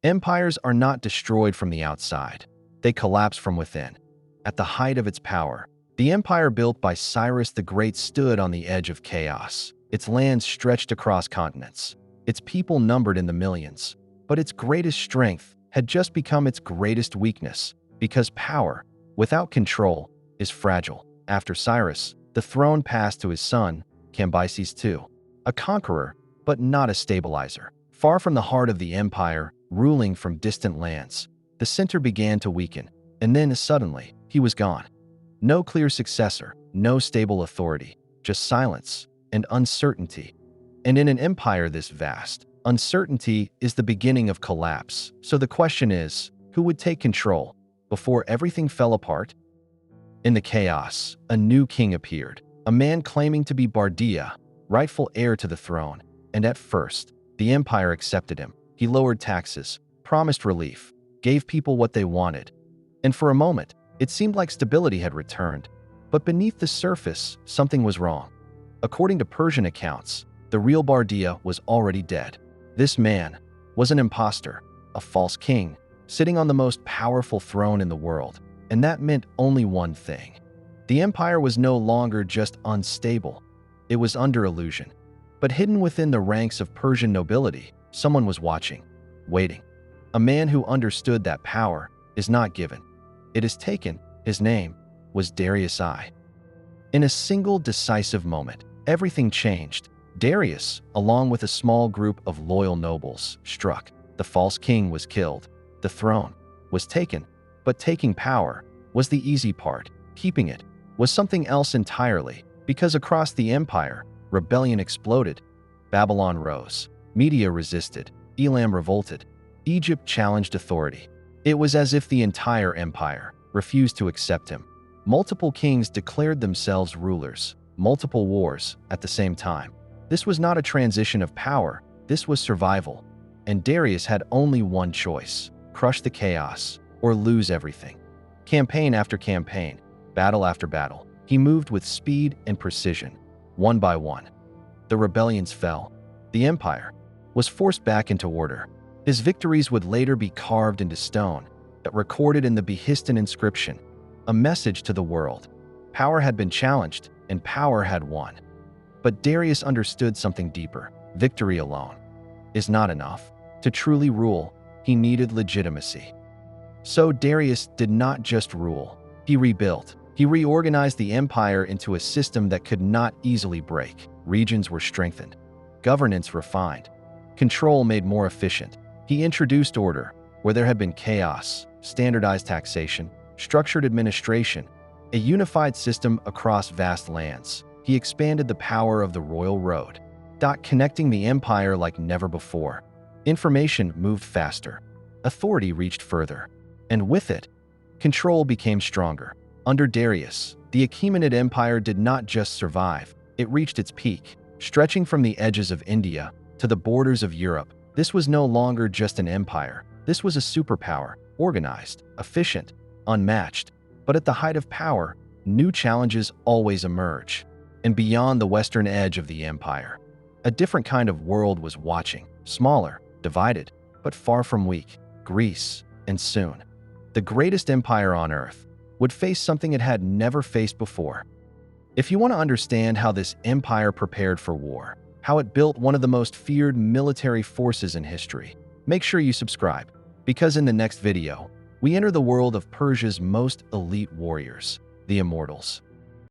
Empires are not destroyed from the outside. They collapse from within. At the height of its power, the empire built by Cyrus the Great stood on the edge of chaos. Its lands stretched across continents. Its people numbered in the millions. But its greatest strength had just become its greatest weakness, because power, without control, is fragile. After Cyrus, the throne passed to his son, Cambyses II, a conqueror, but not a stabilizer. Far from the heart of the empire, ruling from distant lands, the center began to weaken, and then suddenly, he was gone. No clear successor, no stable authority, just silence and uncertainty. And in an empire this vast, uncertainty is the beginning of collapse. So the question is, who would take control before everything fell apart? In the chaos, a new king appeared, a man claiming to be Bardia, rightful heir to the throne. And at first, the empire accepted him. He lowered taxes, promised relief, gave people what they wanted. And for a moment, it seemed like stability had returned. But beneath the surface, something was wrong. According to Persian accounts, the real Bardia was already dead. This man was an imposter, a false king, sitting on the most powerful throne in the world. And that meant only one thing. The empire was no longer just unstable. It was under illusion. But hidden within the ranks of Persian nobility, someone was watching, waiting. A man who understood that power is not given. It is taken. His name was Darius I. In a single decisive moment, everything changed. Darius, along with a small group of loyal nobles, struck. The false king was killed. The throne was taken. But taking power was the easy part. Keeping it was something else entirely, because across the empire, rebellion exploded. Babylon rose. Media resisted. Elam revolted. Egypt challenged authority. It was as if the entire empire refused to accept him. Multiple kings declared themselves rulers. Multiple wars at the same time. This was not a transition of power. This was survival. And Darius had only one choice: crush the chaos or lose everything. Campaign after campaign, battle after battle, he moved with speed and precision. One by one, the rebellions fell. The empire was forced back into order. His victories would later be carved into stone, but recorded in the Behistun inscription, a message to the world. Power had been challenged, and power had won. But Darius understood something deeper. Victory alone is not enough. To truly rule, he needed legitimacy. So Darius did not just rule. He rebuilt. He reorganized the empire into a system that could not easily break. Regions were strengthened. Governance refined. Control made more efficient. He introduced order where there had been chaos, standardized taxation, structured administration, a unified system across vast lands. He expanded the power of the royal road, connecting the empire like never before. Information moved faster. Authority reached further. And with it, control became stronger. Under Darius, the Achaemenid Empire did not just survive, it reached its peak. Stretching from the edges of India to the borders of Europe, this was no longer just an empire. This was a superpower, organized, efficient, unmatched. But at the height of power, new challenges always emerge. And beyond the western edge of the empire, a different kind of world was watching, smaller, divided, but far from weak. Greece, and soon, the greatest empire on earth, would face something it had never faced before. If you want to understand how this empire prepared for war, how it built one of the most feared military forces in history, make sure you subscribe, because in the next video, we enter the world of Persia's most elite warriors, the Immortals.